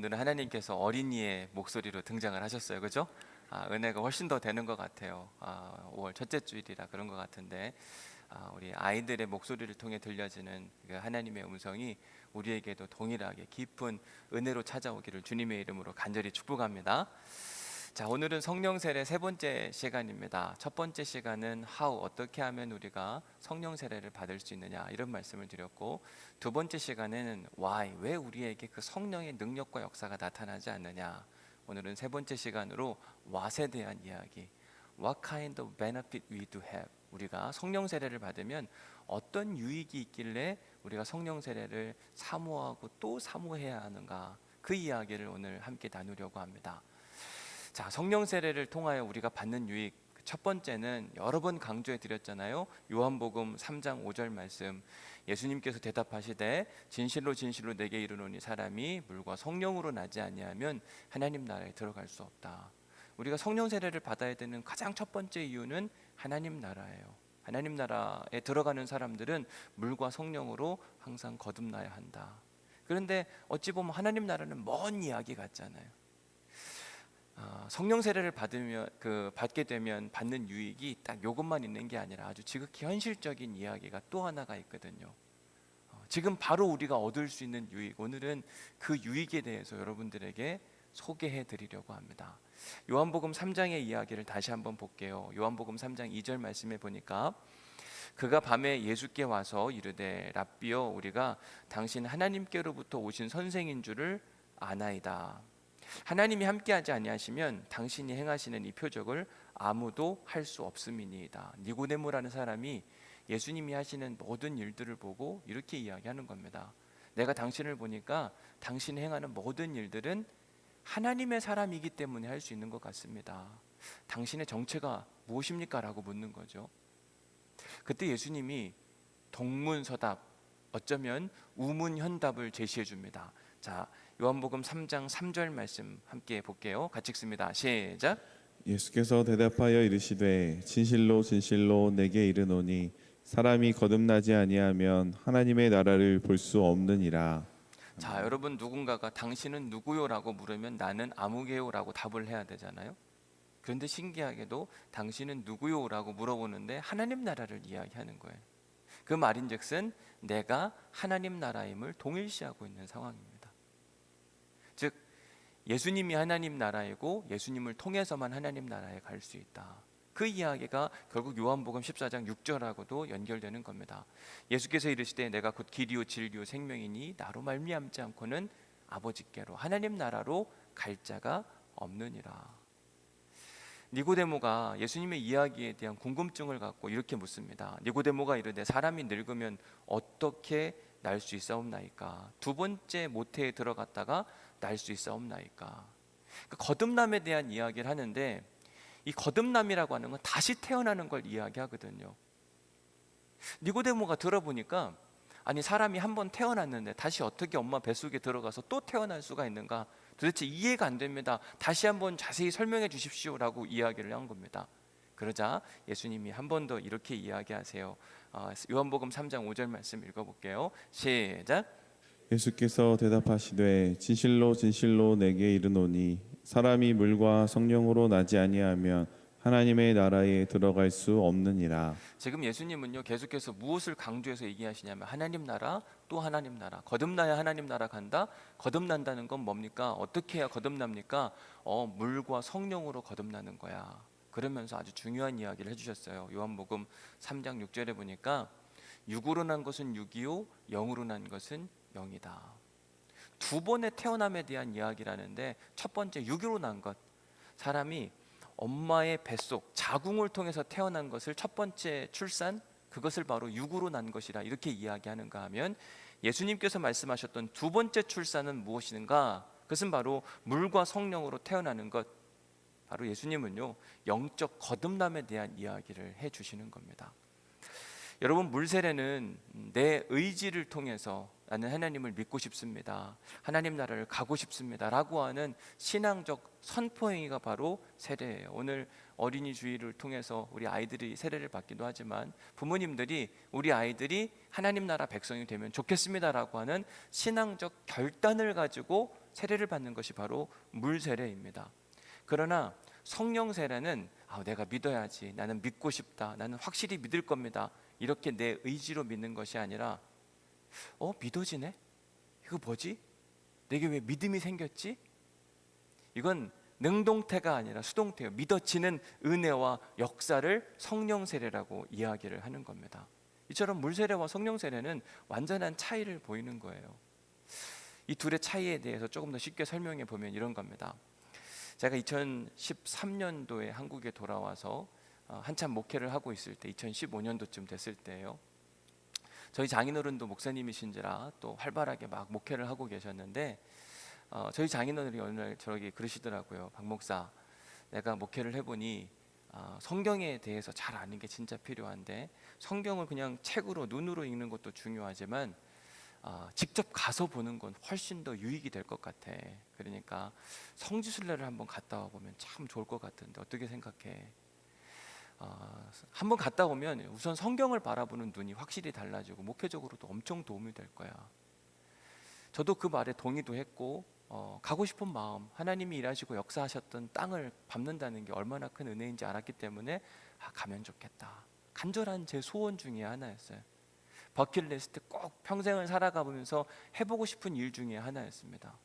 오늘은 하나님께서 어린이의 목소리로 등장을 하셨어요. 그죠? 은혜가 훨씬 더 되는 것 같아요. 5월 첫째 주일이라 그런 것 같은데 우리 아이들의 목소리를 통해 들려지는 그 하나님의 음성이 우리에게도 동일하게 깊은 은혜로 찾아오기를 주님의 이름으로 간절히 축복합니다. 자, 오늘은 성령 세례 세 번째 시간입니다. 첫 번째 시간은 how, 어떻게 하면 우리가 성령 세례를 받을 수 있느냐, 이런 말씀을 드렸고, 두 번째 시간에는 why, 왜 우리에게 그 성령의 능력과 역사가 나타나지 않느냐. 오늘은 세 번째 시간으로 what에 대한 이야기, what kind of benefit we do have, 우리가 성령 세례를 받으면 어떤 유익이 있길래 우리가 성령 세례를 사모하고 또 사모해야 하는가, 그 이야기를 오늘 함께 나누려고 합니다. 자, 성령 세례를 통하여 우리가 받는 유익, 첫 번째는 여러 번 강조해 드렸잖아요. 요한복음 3장 5절 말씀, 예수님께서 대답하시되 진실로 진실로 내게 이르노니 사람이 물과 성령으로 나지 아니하면 하나님 나라에 들어갈 수 없다. 우리가 성령 세례를 받아야 되는 가장 첫 번째 이유는 하나님 나라예요. 하나님 나라에 들어가는 사람들은 물과 성령으로 항상 거듭나야 한다. 그런데 어찌 보면 하나님 나라는 먼 이야기 같잖아요. 성령 세례를 받게 되면 받는 유익이 딱 이것만 있는 게 아니라 아주 지극히 현실적인 이야기가 또 하나가 있거든요. 지금 바로 우리가 얻을 수 있는 유익, 오늘은 그 유익에 대해서 여러분들에게 소개해 드리려고 합니다. 요한복음 3장의 이야기를 다시 한번 볼게요. 요한복음 3장 2절 말씀에 보니까 그가 밤에 예수께 와서 이르되 랍비여, 우리가 당신 하나님께로부터 오신 선생인 줄을 아나이다. 하나님이 함께하지 아니하시면 당신이 행하시는 이 표적을 아무도 할 수 없음이니이다. 니고데모라는 사람이 예수님이 하시는 모든 일들을 보고 이렇게 이야기하는 겁니다. 내가 당신을 보니까 당신이 행하는 모든 일들은 하나님의 사람이기 때문에 할 수 있는 것 같습니다. 당신의 정체가 무엇입니까? 라고 묻는 거죠. 그때 예수님이 동문서답, 어쩌면 우문현답을 제시해 줍니다. 자, 요한복음 3장 3절 말씀 함께 볼게요. 같이 읽습니다. 시작. 예수께서 대답하여 이르시되 진실로 진실로 내게 이르노니 사람이 거듭나지 아니하면 하나님의 나라를 볼 수 없느니라. 자, 여러분, 누군가가 당신은 누구요? 라고 물으면 나는 아무개요 라고 답을 해야 되잖아요. 그런데 신기하게도 당신은 누구요? 라고 물어보는데 하나님 나라를 이야기하는 거예요. 그 말인즉슨 내가 하나님 나라임을 동일시하고 있는 상황입니다. 즉, 예수님이 하나님 나라이고 예수님을 통해서만 하나님 나라에 갈 수 있다. 그 이야기가 결국 요한복음 14장 6절하고도 연결되는 겁니다. 예수께서 이르시되 내가 곧 길이요 진리요 생명이니 나로 말미암지 않고는 아버지께로 하나님 나라로 갈 자가 없느니라. 니고데모가 예수님의 이야기에 대한 궁금증을 갖고 이렇게 묻습니다. 니고데모가 이르되 사람이 늙으면 어떻게 날 수 있사옵나이까? 두 번째 모태에 들어갔다가 날 수 있사옵나이까? 거듭남에 대한 이야기를 하는데 이 거듭남이라고 하는 건 다시 태어나는 걸 이야기하거든요. 니고데모가 들어보니까 아니, 사람이 한번 태어났는데 다시 어떻게 엄마 뱃속에 들어가서 또 태어날 수가 있는가? 도대체 이해가 안 됩니다. 다시 한번 자세히 설명해 주십시오라고 이야기를 한 겁니다. 그러자 예수님이 한 번 더 이렇게 이야기하세요. 요한복음 3장 5절 말씀 읽어볼게요. 시작. 예수께서 대답하시되 진실로 진실로 내게 이르노니 사람이 물과 성령으로 나지 아니하면 하나님의 나라에 들어갈 수 없느니라. 지금 예수님은요, 계속해서 무엇을 강조해서 얘기하시냐면 하나님 나라, 또 하나님 나라, 거듭나야 하나님 나라 간다. 거듭난다는 건 뭡니까? 어떻게 해야 거듭납니까? 물과 성령으로 거듭나는 거야. 그러면서 아주 중요한 이야기를 해주셨어요. 요한복음 3장 6절에 보니까 육으로 난 것은 육이요 영으로 난 것은 영이다. 두 번의 태어남에 대한 이야기라는데, 첫 번째 육으로 난 것, 사람이 엄마의 뱃속 자궁을 통해서 태어난 것을 첫 번째 출산, 그것을 바로 육으로 난 것이라 이렇게 이야기하는가 하면, 예수님께서 말씀하셨던 두 번째 출산은 무엇인가? 그것은 바로 물과 성령으로 태어나는 것. 바로 예수님은요, 영적 거듭남에 대한 이야기를 해주시는 겁니다. 여러분, 물세례는 내 의지를 통해서 나는 하나님을 믿고 싶습니다, 하나님 나라를 가고 싶습니다 라고 하는 신앙적 선포행위가 바로 세례예요. 오늘 어린이 주일을 통해서 우리 아이들이 세례를 받기도 하지만 부모님들이 우리 아이들이 하나님 나라 백성이 되면 좋겠습니다 라고 하는 신앙적 결단을 가지고 세례를 받는 것이 바로 물 세례입니다. 그러나 성령 세례는 내가 믿어야지, 나는 믿고 싶다, 나는 확실히 믿을 겁니다, 이렇게 내 의지로 믿는 것이 아니라 믿어지네? 이거 뭐지? 내게 왜 믿음이 생겼지? 이건 능동태가 아니라 수동태예요. 믿어지는 은혜와 역사를 성령 세례라고 이야기를 하는 겁니다. 이처럼 물 세례와 성령 세례는 완전한 차이를 보이는 거예요. 이 둘의 차이에 대해서 조금 더 쉽게 설명해 보면 이런 겁니다. 제가 2013년도에 한국에 돌아와서 한참 목회를 하고 있을 때, 2015년도쯤 됐을 때예요. 저희 장인어른도 목사님이신지라 또 활발하게 막 목회를 하고 계셨는데, 저희 장인어른이 어느 날 저에게 그러시더라고요. 박 목사, 내가 목회를 해보니 성경에 대해서 잘 아는 게 진짜 필요한데, 성경을 그냥 책으로 눈으로 읽는 것도 중요하지만 직접 가서 보는 건 훨씬 더 유익이 될 것 같아. 그러니까 성지순례를 한번 갔다 와보면 참 좋을 것 같은데 어떻게 생각해? 한번 갔다 오면 우선 성경을 바라보는 눈이 확실히 달라지고 목회적으로도 엄청 도움이 될 거야. 저도 그 말에 동의도 했고, 가고 싶은 마음, 하나님이 일하시고 역사하셨던 땅을 밟는다는 게 얼마나 큰 은혜인지 알았기 때문에 가면 좋겠다, 간절한 제 소원 중에 하나였어요. 버킷리스트 꼭 평생을 살아가면서 해보고 싶은 일 중에 하나였습니다.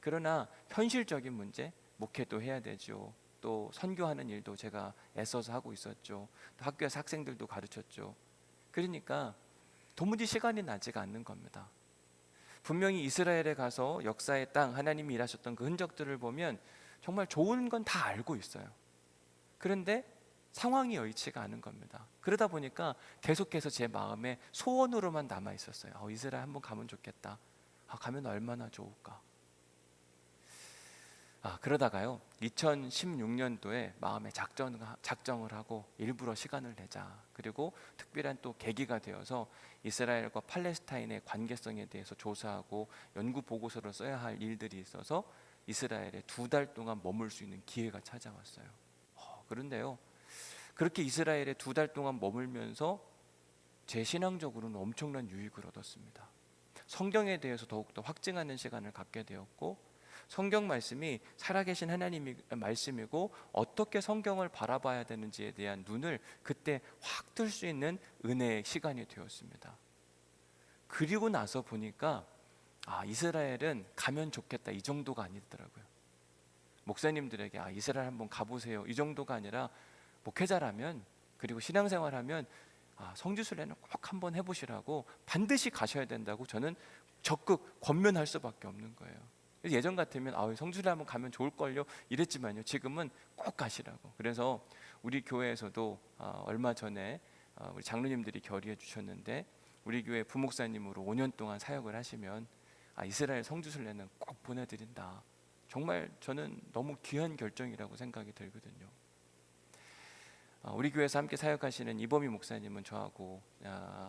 그러나 현실적인 문제, 목회도 해야 되죠, 또 선교하는 일도 제가 애써서 하고 있었죠, 또 학교에서 학생들도 가르쳤죠. 그러니까 도무지 시간이 나지가 않는 겁니다. 분명히 이스라엘에 가서 역사의 땅, 하나님이 일하셨던 그 흔적들을 보면 정말 좋은 건 다 알고 있어요. 그런데 상황이 여의치가 않은 겁니다. 그러다 보니까 계속해서 제 마음에 소원으로만 남아 있었어요. 이스라엘 한번 가면 좋겠다. 가면 얼마나 좋을까. 그러다가요, 2016년도에 마음에 작정을 하고 일부러 시간을 내자. 그리고 특별한 또 계기가 되어서 이스라엘과 팔레스타인의 관계성에 대해서 조사하고 연구 보고서를 써야 할 일들이 있어서 이스라엘에 2달 동안 머물 수 있는 기회가 찾아왔어요. 그런데요, 그렇게 이스라엘에 2달 동안 머물면서 제 신앙적으로는 엄청난 유익을 얻었습니다. 성경에 대해서 더욱더 확증하는 시간을 갖게 되었고, 성경 말씀이 살아계신 하나님의 말씀이고 어떻게 성경을 바라봐야 되는지에 대한 눈을 그때 확 뜰 수 있는 은혜의 시간이 되었습니다. 그리고 나서 보니까 이스라엘은 가면 좋겠다, 이 정도가 아니더라고요. 목사님들에게 이스라엘 한번 가보세요, 이 정도가 아니라 목회자라면, 그리고 신앙생활하면 성지순례는 꼭 한번 해보시라고, 반드시 가셔야 된다고 저는 적극 권면할 수밖에 없는 거예요. 예전 같으면 성지순례 한번 가면 좋을걸요 이랬지만요, 지금은 꼭 가시라고. 그래서 우리 교회에서도 얼마 전에 우리 장로님들이 결의해 주셨는데, 우리 교회 부목사님으로 5년 동안 사역을 하시면 이스라엘 성지순례는 꼭 보내드린다. 정말 저는 너무 귀한 결정이라고 생각이 들거든요. 우리 교회에서 함께 사역하시는 이범희 목사님은 저하고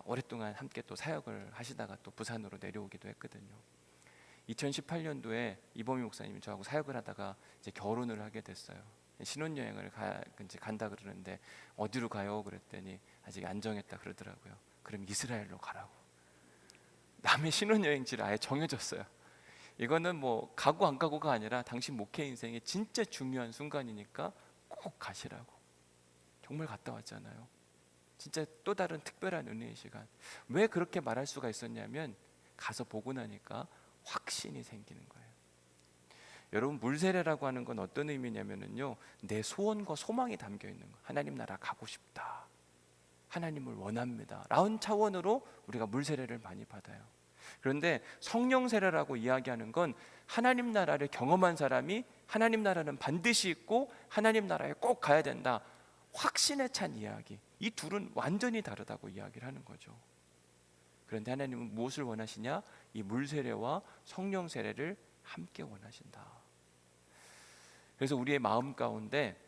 오랫동안 함께 또 사역을 하시다가 또 부산으로 내려오기도 했거든요. 2018년도에 이범희 목사님이 저하고 사역을 하다가 이제 결혼을 하게 됐어요. 신혼여행을 이제 간다 그러는데 어디로 가요? 그랬더니 아직 안 정했다 그러더라고요. 그럼 이스라엘로 가라고. 남의 신혼여행지를 아예 정해줬어요. 이거는 뭐 가고 안 가고가 아니라 당신 목회 인생의 진짜 중요한 순간이니까 꼭 가시라고. 정말 갔다 왔잖아요. 진짜 또 다른 특별한 은혜의 시간. 왜 그렇게 말할 수가 있었냐면, 가서 보고 나니까 확신이 생기는 거예요. 여러분, 물세례라고 하는 건 어떤 의미냐면요, 내 소원과 소망이 담겨 있는 거예요. 하나님 나라 가고 싶다, 하나님을 원합니다 라는 차원으로 우리가 물세례를 많이 받아요. 그런데 성령 세례라고 이야기하는 건 하나님 나라를 경험한 사람이 하나님 나라는 반드시 있고 하나님 나라에 꼭 가야 된다, 확신에 찬 이야기. 이 둘은 완전히 다르다고 이야기를 하는 거죠. 그런데 하나님은 무엇을 원하시냐? 이 물세례와 성령 세례를 함께 원하신다. 그래서 우리의 마음 가운데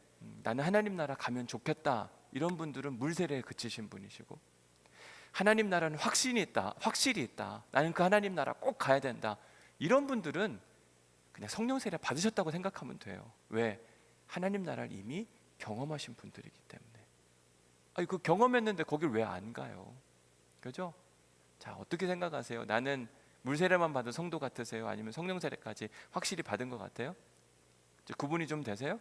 나는 하나님 나라 가면 좋겠다, 이런 분들은 물세례에 그치신 분이시고, 하나님 나라는 확신이 있다, 확실히 있다, 나는 그 하나님 나라 꼭 가야 된다, 이런 분들은 그냥 성령 세례 받으셨다고 생각하면 돼요. 왜? 하나님 나라를 이미 경험하신 분들이기 때문에. 그 경험했는데 거길 왜 안 가요? 그죠? 자, 어떻게 생각하세요? 나는 물 세례만 받은 성도 같으세요? 아니면 성령 세례까지 확실히 받은 것 같아요? 이제 구분이 좀 되세요?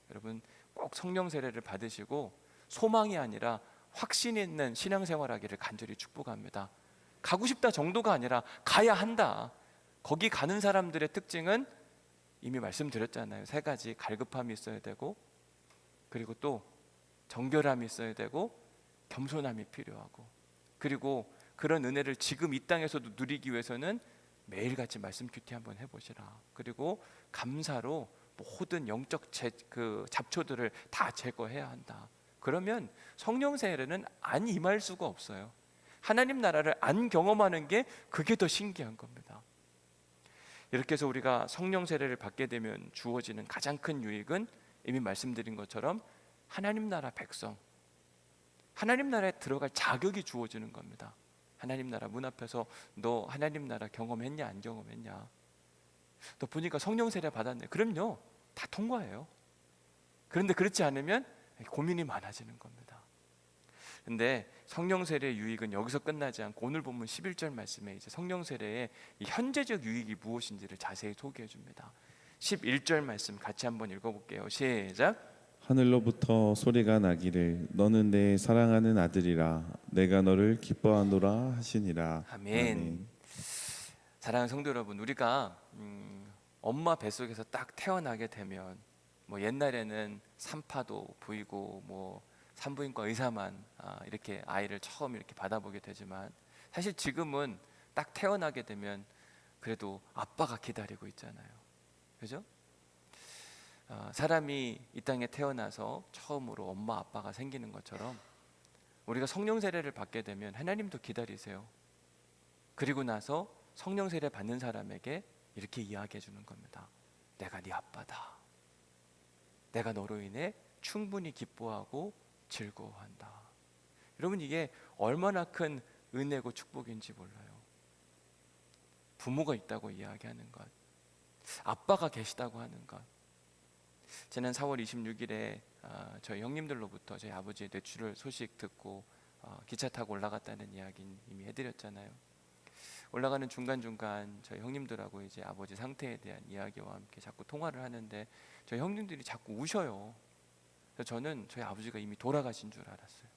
여러분 꼭 성령 세례를 받으시고 소망이 아니라 확신 있는 신앙생활하기를 간절히 축복합니다. 가고 싶다 정도가 아니라 가야 한다. 거기 가는 사람들의 특징은 이미 말씀드렸잖아요. 세 가지. 갈급함이 있어야 되고, 그리고 또 정결함이 있어야 되고, 겸손함이 필요하고, 그리고 그런 은혜를 지금 이 땅에서도 누리기 위해서는 매일같이 말씀 큐티 한번 해보시라. 그리고 감사로 모든 영적 잡초들을 다 제거해야 한다. 그러면 성령 세례는 안 임할 수가 없어요. 하나님 나라를 안 경험하는 게 그게 더 신기한 겁니다. 이렇게 해서 우리가 성령 세례를 받게 되면 주어지는 가장 큰 유익은 이미 말씀드린 것처럼 하나님 나라 백성, 하나님 나라에 들어갈 자격이 주어지는 겁니다. 하나님 나라 문 앞에서 너 하나님 나라 경험했냐 안 경험했냐, 너 보니까 성령 세례 받았네, 그럼요, 다 통과해요. 그런데 그렇지 않으면 고민이 많아지는 겁니다. 근데 성령 세례의 유익은 여기서 끝나지 않고 오늘 본문 11절 말씀에 이제 성령 세례의 이 현재적 유익이 무엇인지를 자세히 소개해 줍니다. 11절 말씀 같이 한번 읽어볼게요. 시작. 하늘로부터 소리가 나기를 너는 내 사랑하는 아들이라 내가 너를 기뻐하노라 하시니라. 아멘. 사랑하는 성도 여러분, 우리가 엄마 뱃속에서 딱 태어나게 되면 뭐 옛날에는 산파도 보이고 뭐 산부인과 의사만 이렇게 아이를 처음 이렇게 받아보게 되지만 사실 지금은 딱 태어나게 되면 그래도 아빠가 기다리고 있잖아요. 그죠? 사람이 이 땅에 태어나서 처음으로 엄마 아빠가 생기는 것처럼 우리가 성령 세례를 받게 되면 하나님도 기다리세요. 그리고 나서 성령 세례 받는 사람에게 이렇게 이야기해 주는 겁니다. 내가 네 아빠다. 내가 너로 인해 충분히 기뻐하고 즐거워한다. 여러분, 이게 얼마나 큰 은혜고 축복인지 몰라요. 부모가 있다고 이야기하는 것, 아빠가 계시다고 하는 것. 지난 4월 26일에 저희 형님들로부터 저희 아버지의 뇌출혈 소식 듣고 기차 타고 올라갔다는 이야기는 이미 해드렸잖아요. 올라가는 중간중간 저희 형님들하고 이제 아버지 상태에 대한 이야기와 함께 자꾸 통화를 하는데 저희 형님들이 자꾸 우셔요. 그래서 저는 저희 아버지가 이미 돌아가신 줄 알았어요.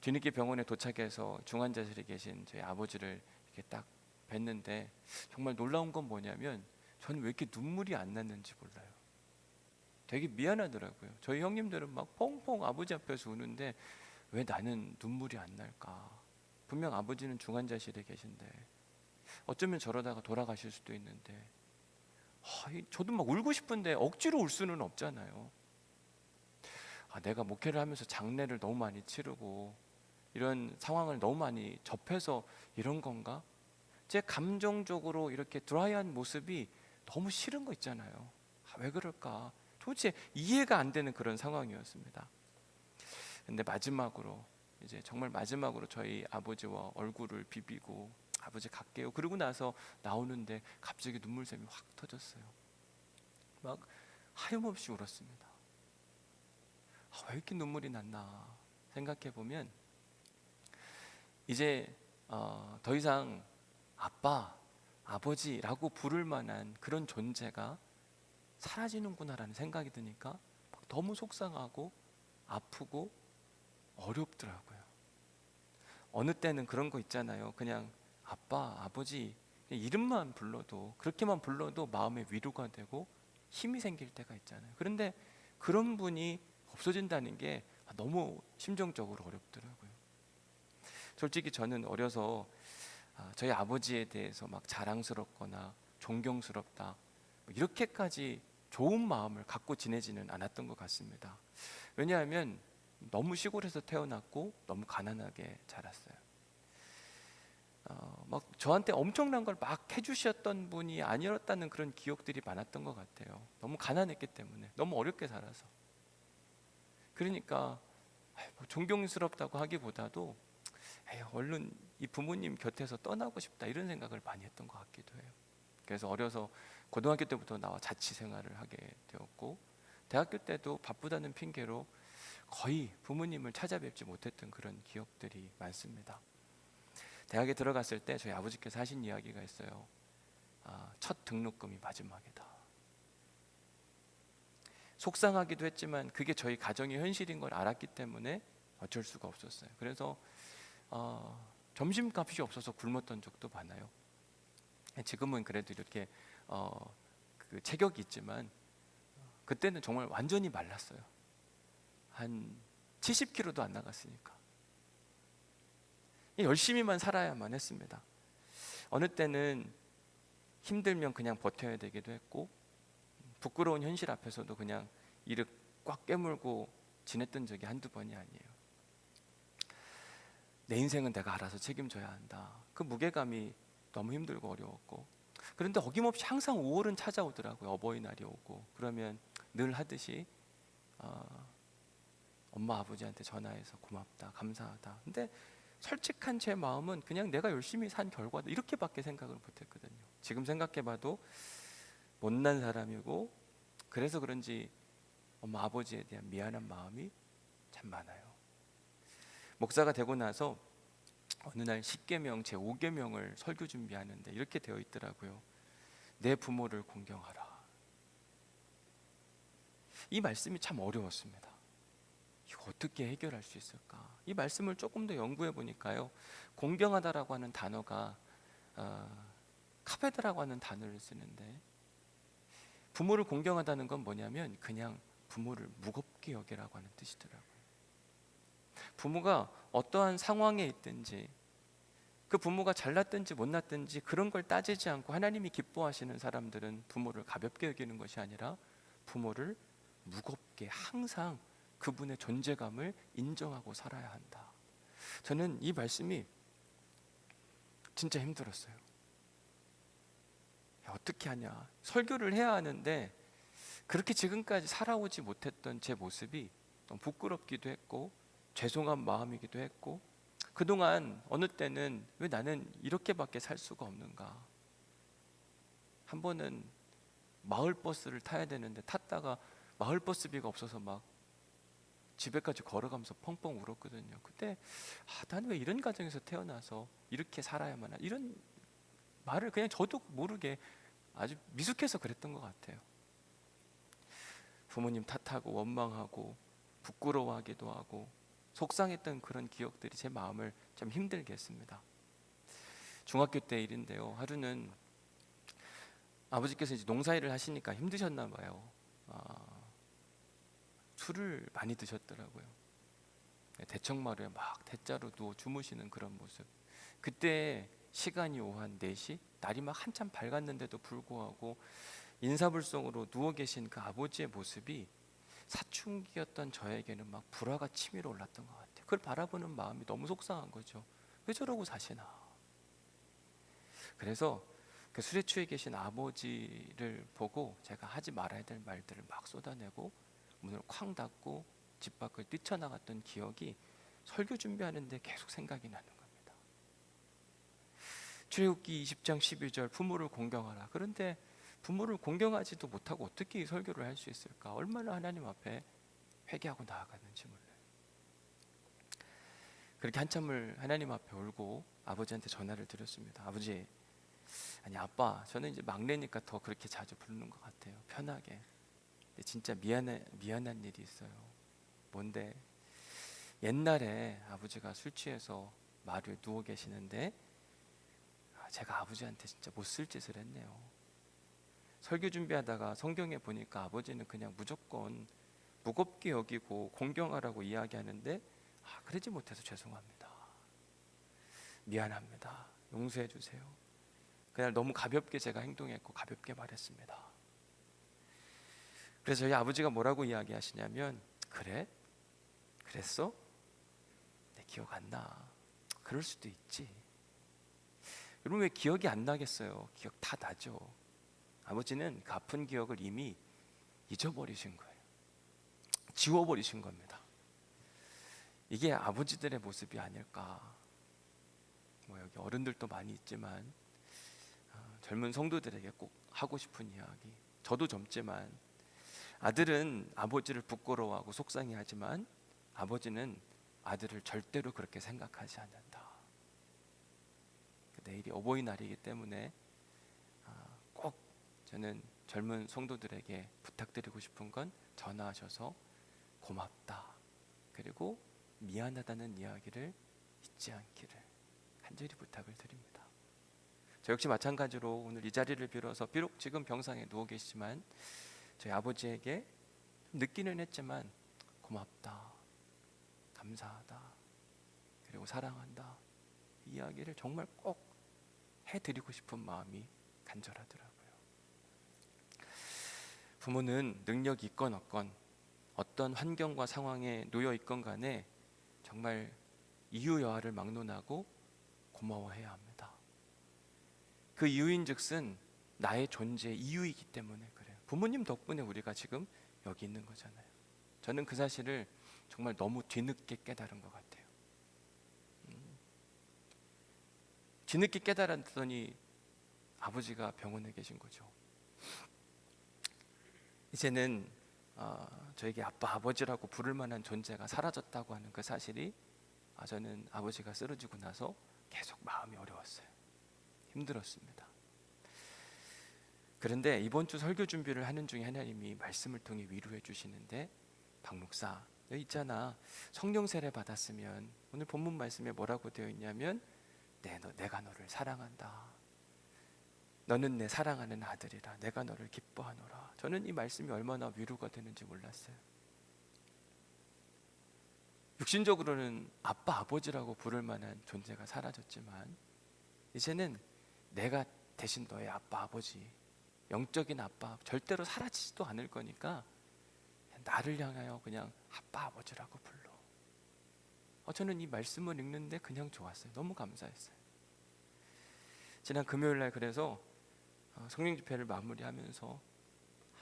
뒤늦게 병원에 도착해서 중환자실에 계신 저희 아버지를 이렇게 딱 뵀는데 정말 놀라운 건 뭐냐면 저는 왜 이렇게 눈물이 안 났는지 몰라요. 되게 미안하더라고요. 저희 형님들은 막 펑펑 아버지 앞에서 우는데 왜 나는 눈물이 안 날까? 분명 아버지는 중환자실에 계신데 어쩌면 저러다가 돌아가실 수도 있는데 저도 막 울고 싶은데 억지로 울 수는 없잖아요. 내가 목회를 하면서 장례를 너무 많이 치르고 이런 상황을 너무 많이 접해서 이런 건가? 제 감정적으로 이렇게 드라이한 모습이 너무 싫은 거 있잖아요. 왜 그럴까? 도대체 이해가 안 되는 그런 상황이었습니다. 근데 마지막으로 이제 정말 마지막으로 저희 아버지와 얼굴을 비비고 아버지 갈게요. 그러고 나서 나오는데 갑자기 눈물샘이 확 터졌어요. 막 하염없이 울었습니다. 왜 이렇게 눈물이 났나 생각해 보면 이제 더 이상 아빠, 아버지라고 부를 만한 그런 존재가 사라지는구나라는 생각이 드니까 너무 속상하고 아프고 어렵더라고요. 어느 때는 그런 거 있잖아요. 그냥 아빠, 아버지 이름만 불러도, 그렇게만 불러도 마음에 위로가 되고 힘이 생길 때가 있잖아요. 그런데 그런 분이 없어진다는 게 너무 심정적으로 어렵더라고요. 솔직히 저는 어려서 저희 아버지에 대해서 막 자랑스럽거나 존경스럽다 이렇게까지 좋은 마음을 갖고 지내지는 않았던 것 같습니다. 왜냐하면 너무 시골에서 태어났고 너무 가난하게 자랐어요. 막 저한테 엄청난 걸 막 해주셨던 분이 아니었다는 그런 기억들이 많았던 것 같아요. 너무 가난했기 때문에, 너무 어렵게 살아서. 그러니까 존경스럽다고 하기보다도 얼른 이 부모님 곁에서 떠나고 싶다 이런 생각을 많이 했던 것 같기도 해요. 그래서 어려서 고등학교 때부터 나와 자취 생활을 하게 되었고 대학교 때도 바쁘다는 핑계로 거의 부모님을 찾아뵙지 못했던 그런 기억들이 많습니다. 대학에 들어갔을 때 저희 아버지께서 하신 이야기가 있어요. 첫 등록금이 마지막이다. 속상하기도 했지만 그게 저희 가정의 현실인 걸 알았기 때문에 어쩔 수가 없었어요. 그래서 점심값이 없어서 굶었던 적도 많아요. 지금은 그래도 이렇게 그 체격이 있지만 그때는 정말 완전히 말랐어요. 한 70kg도 안 나갔으니까 열심히만 살아야만 했습니다. 어느 때는 힘들면 그냥 버텨야 되기도 했고 부끄러운 현실 앞에서도 그냥 이를 꽉 깨물고 지냈던 적이 한두 번이 아니에요. 내 인생은 내가 알아서 책임져야 한다. 그 무게감이 너무 힘들고 어려웠고, 그런데 어김없이 항상 5월은 찾아오더라고요. 어버이날이 오고 그러면 늘 하듯이 엄마 아버지한테 전화해서 고맙다, 감사하다. 근데 솔직한 제 마음은 그냥 내가 열심히 산 결과다, 이렇게밖에 생각을 못했거든요. 지금 생각해봐도 못난 사람이고, 그래서 그런지 엄마 아버지에 대한 미안한 마음이 참 많아요. 목사가 되고 나서 어느 날 10계명 제 5계명을 설교 준비하는데 이렇게 되어 있더라고요. 내 부모를 공경하라. 이 말씀이 참 어려웠습니다. 이거 어떻게 해결할 수 있을까? 이 말씀을 조금 더 연구해 보니까요, 공경하다라고 하는 단어가 카베드라고 하는 단어를 쓰는데, 부모를 공경하다는 건 뭐냐면 그냥 부모를 무겁게 여기라고 하는 뜻이더라고요. 부모가 어떠한 상황에 있든지, 그 부모가 잘났든지 못났든지 그런 걸 따지지 않고 하나님이 기뻐하시는 사람들은 부모를 가볍게 여기는 것이 아니라 부모를 무겁게 항상 그분의 존재감을 인정하고 살아야 한다. 저는 이 말씀이 진짜 힘들었어요. 어떻게 하냐, 설교를 해야 하는데 그렇게 지금까지 살아오지 못했던 제 모습이 너무 부끄럽기도 했고 죄송한 마음이기도 했고, 그동안 어느 때는 왜 나는 이렇게밖에 살 수가 없는가. 한 번은 마을버스를 타야 되는데 탔다가 마을버스비가 없어서 막 집에까지 걸어가면서 펑펑 울었거든요. 그때 나는 왜 이런 가정에서 태어나서 이렇게 살아야만 하나, 이런 말을 그냥 저도 모르게 아주 미숙해서 그랬던 것 같아요. 부모님 탓하고 원망하고 부끄러워하기도 하고 속상했던 그런 기억들이 제 마음을 좀 힘들게 했습니다. 중학교 때 일인데요, 하루는 아버지께서 이제 농사일을 하시니까 힘드셨나 봐요. 술을 많이 드셨더라고요. 대청마루에 막 대자로 누워 주무시는 그런 모습. 그때 시간이 오후 한 4시, 날이 막 한참 밝았는데도 불구하고 인사불성으로 누워 계신 그 아버지의 모습이 사춘기였던 저에게는 막 불화가 치밀어 올랐던 것 같아요. 그걸 바라보는 마음이 너무 속상한 거죠. 왜 저러고 사시나. 그래서 그 술에 취해 계신 아버지를 보고 제가 하지 말아야 될 말들을 막 쏟아내고 문을 쾅 닫고 집 밖을 뛰쳐나갔던 기억이 설교 준비하는데 계속 생각이 나는 겁니다. 출애굽기 20장 12절 부모를 공경하라. 그런데 부모를 공경하지도 못하고 어떻게 이 설교를 할 수 있을까? 얼마나 하나님 앞에 회개하고 나아가는지 몰라요. 그렇게 한참을 하나님 앞에 울고 아버지한테 전화를 드렸습니다. 아버지, 아니 아빠, 저는 이제 막내니까 더 그렇게 자주 부르는 것 같아요. 편하게. 근데 진짜 미안한 일이 있어요. 뭔데? 옛날에 아버지가 술 취해서 마루에 누워 계시는데 제가 아버지한테 진짜 못 쓸 짓을 했네요. 설교 준비하다가 성경에 보니까 아버지는 그냥 무조건 무겁게 여기고 공경하라고 이야기하는데 그러지 못해서 죄송합니다. 미안합니다. 용서해 주세요. 그날 너무 가볍게 제가 행동했고 가볍게 말했습니다. 그래서 저희 아버지가 뭐라고 이야기하시냐면, 그래? 그랬어? 내 기억 안 나. 그럴 수도 있지. 여러분, 왜 기억이 안 나겠어요? 기억 다 나죠. 아버지는 그 아픈 기억을 이미 잊어버리신 거예요. 지워버리신 겁니다. 이게 아버지들의 모습이 아닐까. 여기 어른들도 많이 있지만 젊은 성도들에게 꼭 하고 싶은 이야기. 저도 젊지만 아들은 아버지를 부끄러워하고 속상해하지만 아버지는 아들을 절대로 그렇게 생각하지 않는다. 내일이 어버이날이기 때문에 꼭 저는 젊은 성도들에게 부탁드리고 싶은 건 전화하셔서 고맙다 그리고 미안하다는 이야기를 잊지 않기를 간절히 부탁을 드립니다. 저 역시 마찬가지로 오늘 이 자리를 빌어서 비록 지금 병상에 누워 계시지만 저희 아버지에게 늦기는 했지만 고맙다, 감사하다, 그리고 사랑한다 이 이야기를 정말 꼭 해드리고 싶은 마음이 간절하더라고요. 부모는 능력이 있건 없건 어떤 환경과 상황에 놓여 있건 간에 정말 이유 여하를 막론하고 고마워해야 합니다. 그 이유인즉슨 나의 존재의 이유이기 때문에 그래요. 부모님 덕분에 우리가 지금 여기 있는 거잖아요. 저는 그 사실을 정말 너무 뒤늦게 깨달은 것 같아요. 뒤늦게 깨달았더니 아버지가 병원에 계신 거죠. 이제는 저에게 아빠, 아버지라고 부를 만한 존재가 사라졌다고 하는 그 사실이 저는 아버지가 쓰러지고 나서 계속 마음이 어려웠어요. 힘들었습니다. 그런데 이번 주 설교 준비를 하는 중에 하나님이 말씀을 통해 위로해 주시는데, 박 목사, 너 있잖아, 성령 세례 받았으면 오늘 본문 말씀에 뭐라고 되어 있냐면 내가 너를 사랑한다. 너는 내 사랑하는 아들이라. 내가 너를 기뻐하노라. 저는 이 말씀이 얼마나 위로가 되는지 몰랐어요. 육신적으로는 아빠, 아버지라고 부를 만한 존재가 사라졌지만 이제는 내가 대신 너의 아빠, 아버지, 영적인 아빠 절대로 사라지지도 않을 거니까 나를 향하여 그냥 아빠, 아버지라고 불러. 저는 이 말씀을 읽는데 그냥 좋았어요. 너무 감사했어요. 지난 금요일 날 그래서 성령 집회를 마무리하면서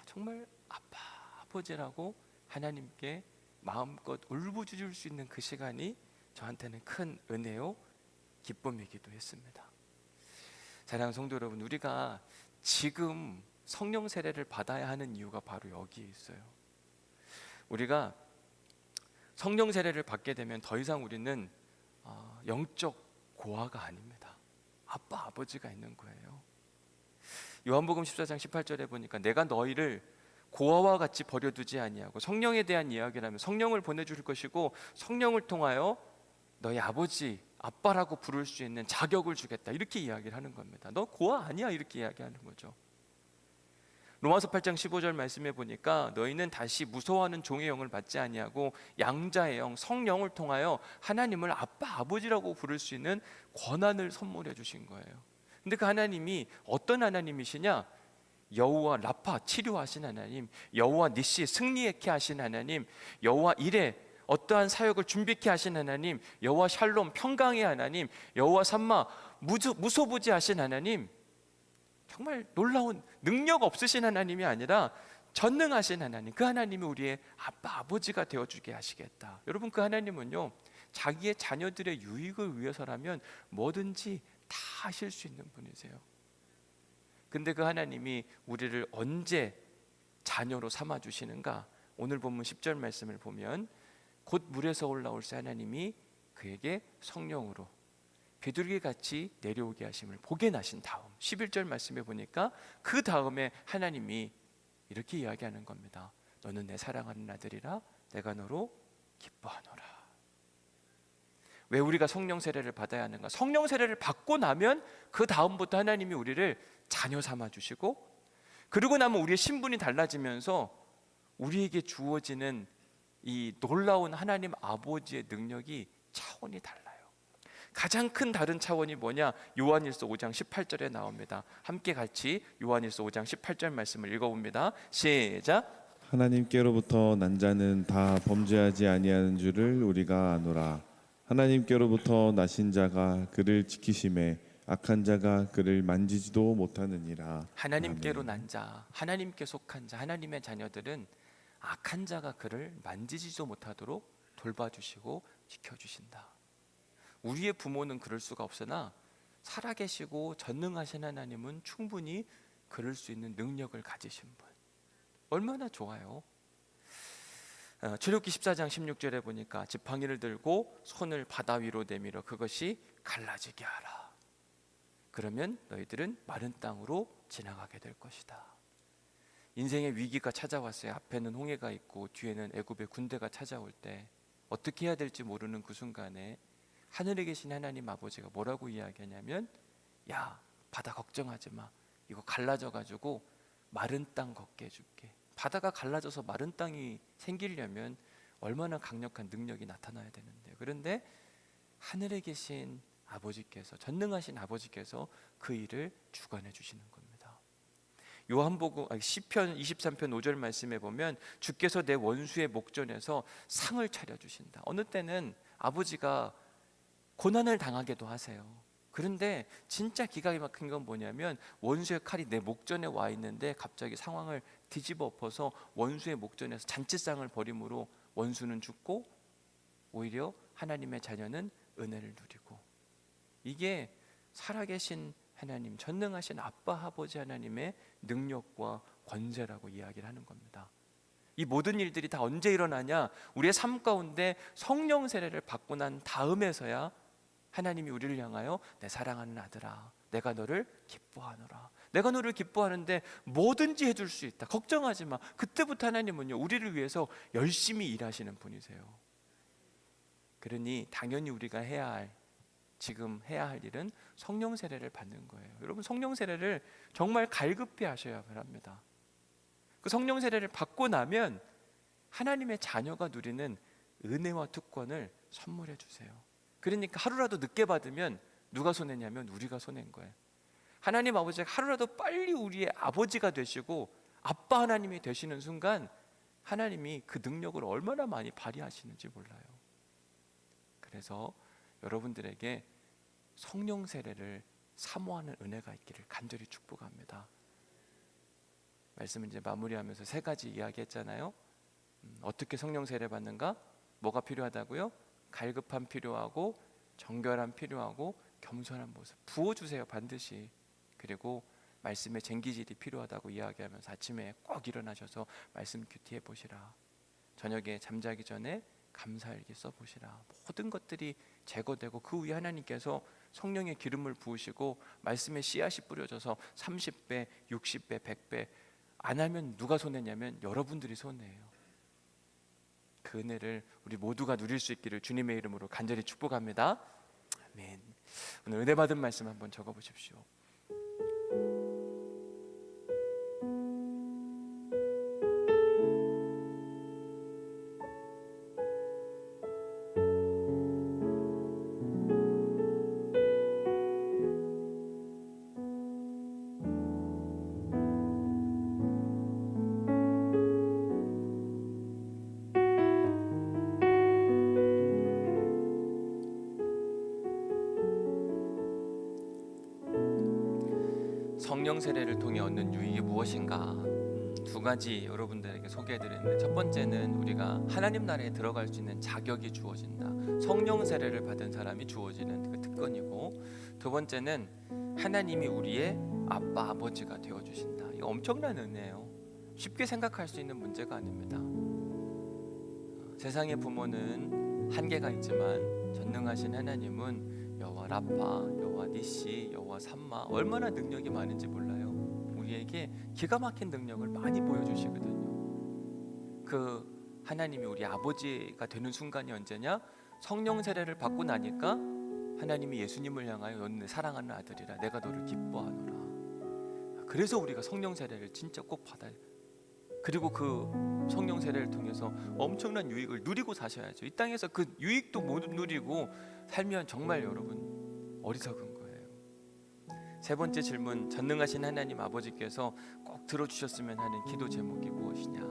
정말 아빠, 아버지라고 하나님께 마음껏 울부짖을 수 있는 그 시간이 저한테는 큰 은혜요 기쁨이기도 했습니다. 사랑하는 성도 여러분, 우리가 지금 성령 세례를 받아야 하는 이유가 바로 여기에 있어요. 우리가 성령 세례를 받게 되면 더 이상 우리는 영적 고아가 아닙니다. 아빠, 아버지가 있는 거예요. 요한복음 14장 18절에 보니까 내가 너희를 고아와 같이 버려두지 아니하고, 성령에 대한 이야기라면 성령을 보내줄 것이고 성령을 통하여 너희 아버지, 아빠라고 부를 수 있는 자격을 주겠다, 이렇게 이야기를 하는 겁니다. 너 고아 아니야, 이렇게 이야기하는 거죠. 로마서 8장 15절 말씀해 보니까 너희는 다시 무서워하는 종의 영을 받지 아니하고 양자의 영, 성령을 통하여 하나님을 아빠, 아버지라고 부를 수 있는 권한을 선물해 주신 거예요. 근데 그 하나님이 어떤 하나님이시냐? 여호와 라파, 치료하신 하나님, 여호와 니시, 승리케 하신 하나님, 여호와 이레, 어떠한 사역을 준비케 하신 하나님, 여호와 샬롬, 평강의 하나님, 여호와 삼마, 무소부지하신 하나님, 정말 놀라운 능력 없으신 하나님이 아니라 전능하신 하나님, 그 하나님이 우리의 아빠, 아버지가 되어주게 하시겠다. 여러분, 그 하나님은요, 자기의 자녀들의 유익을 위해서라면 뭐든지 다 하실 수 있는 분이세요. 근데 그 하나님이 우리를 언제 자녀로 삼아주시는가? 오늘 본문 10절 말씀을 보면 곧 물에서 올라올새 하나님이 그에게 성령으로 비둘기같이 내려오게 하심을 보게 나신 다음, 11절 말씀에 보니까 그 다음에 하나님이 이렇게 이야기하는 겁니다. 너는 내 사랑하는 아들이라. 내가 너로 기뻐하노라. 왜 우리가 성령 세례를 받아야 하는가? 성령 세례를 받고 나면 그 다음부터 하나님이 우리를 자녀 삼아 주시고, 그리고 나면 우리의 신분이 달라지면서 우리에게 주어지는 이 놀라운 하나님 아버지의 능력이 차원이 달라요. 가장 큰 다른 차원이 뭐냐? 요한일서 5장 18절에 나옵니다. 함께 같이 요한일서 5장 18절 말씀을 읽어봅니다. 시작. 하나님께로부터 난 자는 다 범죄하지 아니하는 줄을 우리가 아노라. 하나님께로부터 나신 자가 그를 지키심에 악한 자가 그를 만지지도 못하느니라. 하나님께로 아멘. 난 자, 하나님께 속한 자, 하나님의 자녀들은 악한 자가 그를 만지지도 못하도록 돌봐주시고 지켜주신다. 우리의 부모는 그럴 수가 없으나 살아계시고 전능하신 하나님은 충분히 그럴 수 있는 능력을 가지신 분. 얼마나 좋아요. 출애굽기 14장 16절에 보니까 지팡이를 들고 손을 바다 위로 내밀어 그것이 갈라지게 하라. 그러면 너희들은 마른 땅으로 지나가게 될 것이다. 인생의 위기가 찾아왔어요. 앞에는 홍해가 있고 뒤에는 애굽의 군대가 찾아올 때 어떻게 해야 될지 모르는 그 순간에 하늘에 계신 하나님 아버지가 뭐라고 이야기하냐면, 야, 바다 걱정하지 마. 이거 갈라져 가지고 마른 땅 걷게 해줄게. 바다가 갈라져서 마른 땅이 생기려면 얼마나 강력한 능력이 나타나야 되는데, 그런데 하늘에 계신 아버지께서, 전능하신 아버지께서 그 일을 주관해 주시는 겁니다. 요한복음 시편 23편 5절 말씀에 보면 주께서 내 원수의 목전에서 상을 차려 주신다. 어느 때는 아버지가 고난을 당하게도 하세요. 그런데 진짜 기가 막힌 건 뭐냐면, 원수의 칼이 내 목전에 와 있는데 갑자기 상황을 뒤집어 엎어서 원수의 목전에서 잔치상을 벌임으로 원수는 죽고 오히려 하나님의 자녀는 은혜를 누리고, 이게 살아계신 하나님, 전능하신 아빠 아버지 하나님의 능력과 권세라고 이야기를 하는 겁니다. 이 모든 일들이 다 언제 일어나냐? 우리의 삶 가운데 성령 세례를 받고 난 다음에서야 하나님이 우리를 향하여 내 사랑하는 아들아, 내가 너를 기뻐하노라. 내가 너를 기뻐하는데 뭐든지 해줄 수 있다. 걱정하지 마. 그때부터 하나님은요, 우리를 위해서 열심히 일하시는 분이세요. 그러니 당연히 우리가 지금 해야 할 일은 성령 세례를 받는 거예요. 여러분, 성령 세례를 정말 갈급히 하셔야 합니다. 그 성령 세례를 받고 나면 하나님의 자녀가 누리는 은혜와 특권을 선물해 주세요. 그러니까 하루라도 늦게 받으면 누가 손해냐면 우리가 손해인 거예요. 하나님 아버지가 하루라도 빨리 우리의 아버지가 되시고 아빠 하나님이 되시는 순간 하나님이 그 능력을 얼마나 많이 발휘하시는지 몰라요. 그래서 여러분들에게 성령 세례를 사모하는 은혜가 있기를 간절히 축복합니다. 말씀을 이제 마무리하면서 세 가지 이야기했잖아요. 어떻게 성령 세례 받는가? 뭐가 필요하다고요? 갈급함 필요하고, 정결함 필요하고, 겸손한 모습 부어주세요, 반드시. 그리고 말씀의 쟁기질이 필요하다고 이야기하면서 아침에 꼭 일어나셔서 말씀 큐티해 보시라. 저녁에 잠자기 전에 감사일기 써보시라. 모든 것들이 제거되고 그 후에 하나님께서 성령의 기름을 부으시고 말씀의 씨앗이 뿌려져서 30배, 60배, 100배. 안 하면 누가 손해냐면 여러분들이 손해예요. 그 은혜를 우리 모두가 누릴 수 있기를 주님의 이름으로 간절히 축복합니다. 아멘. 오늘 은혜 받은 말씀 한번 적어보십시오. 성령 세례를 통해 얻는 유익이 무엇인가? 두 가지 여러분들에게 소개해드리는데, 첫 번째는 우리가 하나님 나라에 들어갈 수 있는 자격이 주어진다. 성령 세례를 받은 사람이 주어지는 그 특권이고, 두 번째는 하나님이 우리의 아빠 아버지가 되어주신다. 이거 엄청난 은혜예요. 쉽게 생각할 수 있는 문제가 아닙니다. 세상의 부모는 한계가 있지만 전능하신 하나님은 여호와 라파, 여호와 니시, 여호와 삼마, 얼마나 능력이 많은지 몰라요. 우리에게 기가 막힌 능력을 많이 보여주시거든요. 그 하나님이 우리 아버지가 되는 순간이 언제냐? 성령 세례를 받고 나니까 하나님이 예수님을 향하여 너는 내 사랑하는 아들이라, 내가 너를 기뻐하노라. 그래서 우리가 성령 세례를 진짜 꼭 받아야 돼요. 그리고 그 성령 세례를 통해서 엄청난 유익을 누리고 사셔야죠. 이 땅에서 그 유익도 못 누리고 살면 정말 여러분 어리석은 거예요. 세 번째 질문, 전능하신 하나님 아버지께서 꼭 들어주셨으면 하는 기도 제목이 무엇이냐?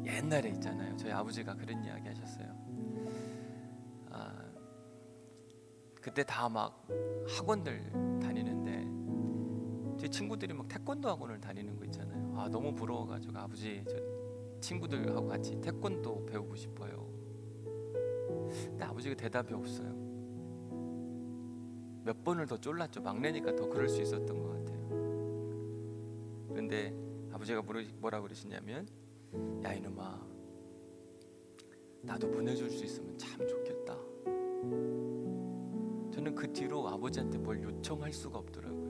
옛날에 있잖아요, 저희 아버지가 그런 이야기 하셨어요. 그때 다 막 학원들 다니는데 제 친구들이 막 태권도 학원을 다니는 거 있잖아요. 너무 부러워가지고 아버지, 저 친구들하고 같이 태권도 배우고 싶어요. 근데 아버지가 대답이 없어요. 몇 번을 더 쫄랐죠. 막내니까 더 그럴 수 있었던 것 같아요. 그런데 아버지가 뭐라 그러시냐면, 야 이놈아, 나도 보내줄 수 있으면 참 좋겠다. 저는 그 뒤로 아버지한테 뭘 요청할 수가 없더라고요.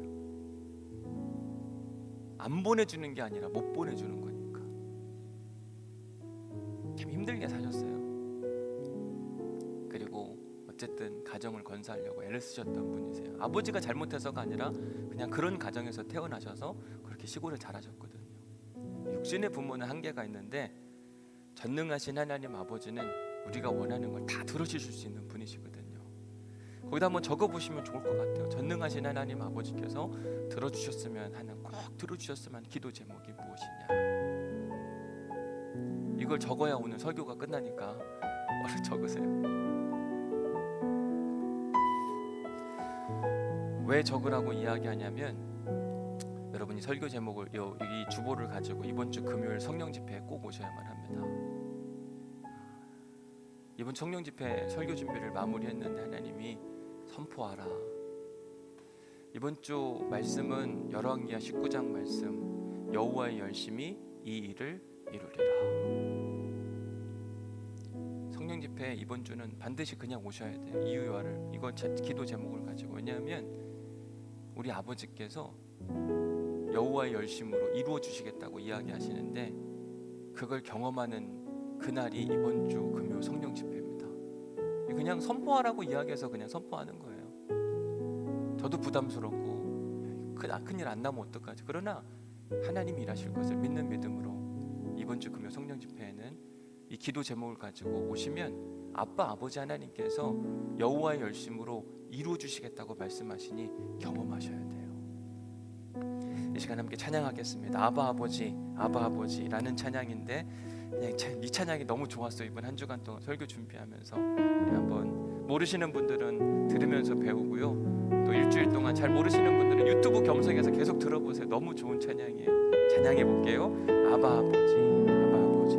안 보내주는 게 아니라 못 보내주는 거니까. 참 힘들게 사셨어요. 그리고 어쨌든 가정을 건사하려고 애를 쓰셨던 분이세요. 아버지가 잘못해서가 아니라 그냥 그런 가정에서 태어나셔서 그렇게 시골을 잘하셨거든요. 육신의 부모는 한계가 있는데 전능하신 하나님 아버지는 우리가 원하는 걸 다 들어주실 수 있는 분이시거든요. 거기다 한번 적어보시면 좋을 것 같아요. 전능하신 하나님 아버지께서 들어주셨으면 하는, 꼭 들어주셨으면 하는 기도 제목이 무엇이냐. 이걸 적어야 오늘 설교가 끝나니까 얼른 적으세요. 왜 적으라고 이야기하냐면, 여러분이 설교 제목을 이 주보를 가지고 이번 주 금요일 성령 집회에 꼭 오셔야만 합니다. 이번 성령 집회 설교 준비를 마무리했는데 하나님이 선포하라. 이번 주 말씀은 열왕기하 19장 말씀, 여호와의 열심이 이 일을 이루리라. 성령 집회 이번 주는 반드시 그냥 오셔야 돼요. 이유와를, 이건 제 기도 제목을 가지고. 왜냐하면 우리 아버지께서 여호와의 열심으로 이루어 주시겠다고 이야기하시는데, 그걸 경험하는 그날이 이번 주 금요 성령 집회입니다. 그냥 선포하라고 이야기해서 그냥 선포하는 거예요. 저도 부담스럽고 큰일 안 나면 어떡하지. 그러나 하나님이 일하실 것을 믿는 믿음으로 이번 주 금요 성령 집회에는 이 기도 제목을 가지고 오시면 아빠 아버지 하나님께서 여호와의 열심으로 이루어 주시겠다고 말씀하시니 경험하셔야 돼요. 이 시간 함께 찬양하겠습니다. 아바 아버지, 아바 아버지라는 찬양인데, 그냥 이 찬양이 너무 좋았어요. 이번 한 주간 동안 설교 준비하면서 우리 한번, 모르시는 분들은 들으면서 배우고요, 또 일주일 동안 잘 모르시는 분들은 유튜브 검색해서 계속 들어보세요. 너무 좋은 찬양이에요. 찬양해 볼게요. 아바 아버지, 아바 아버지.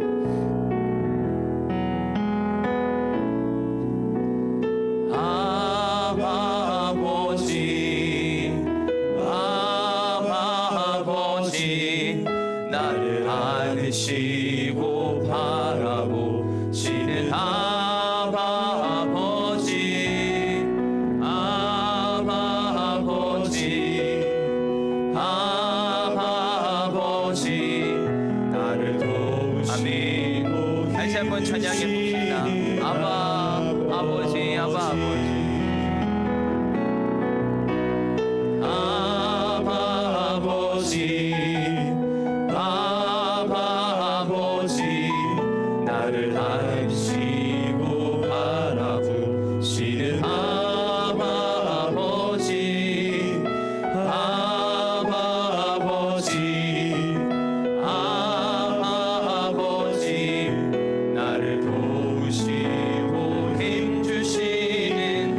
아바 아버지, 아바 아버지, 나를 안으시고 바라보시는 아바 아버지, 아바 아버지, 아바 아버지, 나를 도우시고. 다시 한번 찬양해 봅시다. 아바 아버지, 아바 아버지, 아바 아버지, 아바 아버지, 나를 안으시고 바라보시는 아바 아버지, 아바 아버지, 아바 아버지, 나를 도우시고 힘주시는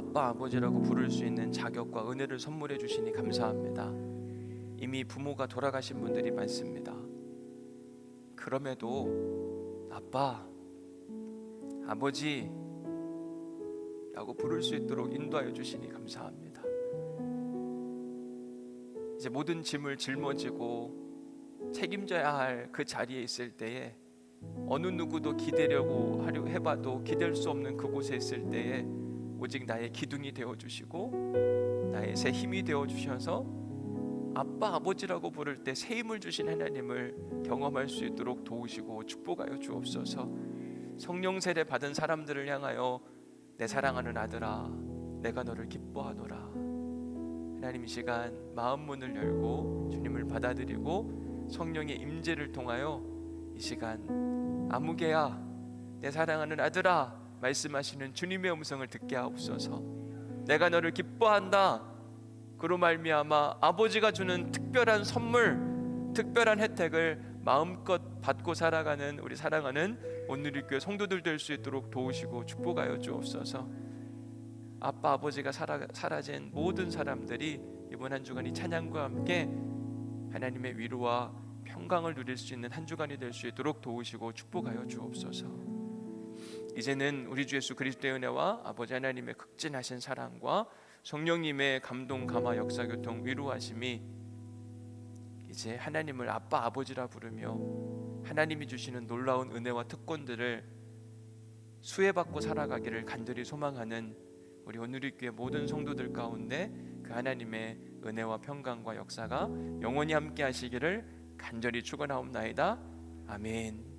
아빠 아버지라고 부를 수 있는 자격과 은혜를 선물해 주시니 감사합니다. 이미 부모가 돌아가신 분들이 많습니다. 그럼에도 아빠, 아버지 라고 부를 수 있도록 인도하여 주시니 감사합니다. 이제 모든 짐을 짊어지고 책임져야 할 그 자리에 있을 때에 어느 누구도 기대려고 하려 해봐도 기댈 수 없는 그곳에 있을 때에 오직 나의 기둥이 되어주시고 나의 새 힘이 되어주셔서 아빠 아버지라고 부를 때 새 힘을 주신 하나님을 경험할 수 있도록 도우시고 축복하여 주옵소서. 성령 세례 받은 사람들을 향하여 내 사랑하는 아들아 내가 너를 기뻐하노라. 하나님 이 시간 마음 문을 열고 주님을 받아들이고 성령의 임재를 통하여 이 시간 아무개야 내 사랑하는 아들아 말씀하시는 주님의 음성을 듣게 하옵소서. 내가 너를 기뻐한다. 그로 말미암아 아버지가 주는 특별한 선물, 특별한 혜택을 마음껏 받고 살아가는 우리 사랑하는 온누리교회 성도들 될 수 있도록 도우시고 축복하여 주옵소서. 아빠 아버지가 사라진 모든 사람들이 이번 한 주간 이 찬양과 함께 하나님의 위로와 평강을 누릴 수 있는 한 주간이 될 수 있도록 도우시고 축복하여 주옵소서. 이제는 우리 주 예수 그리스도의 은혜와 아버지 하나님의 극진하신 사랑과 성령님의 감동 감화 역사 교통 위로하심이 이제 하나님을 아빠 아버지라 부르며 하나님이 주시는 놀라운 은혜와 특권들을 수혜받고 살아가기를 간절히 소망하는 우리 온누리교회 모든 성도들 가운데 그 하나님의 은혜와 평강과 역사가 영원히 함께 하시기를 간절히 축원하옵나이다. 아멘.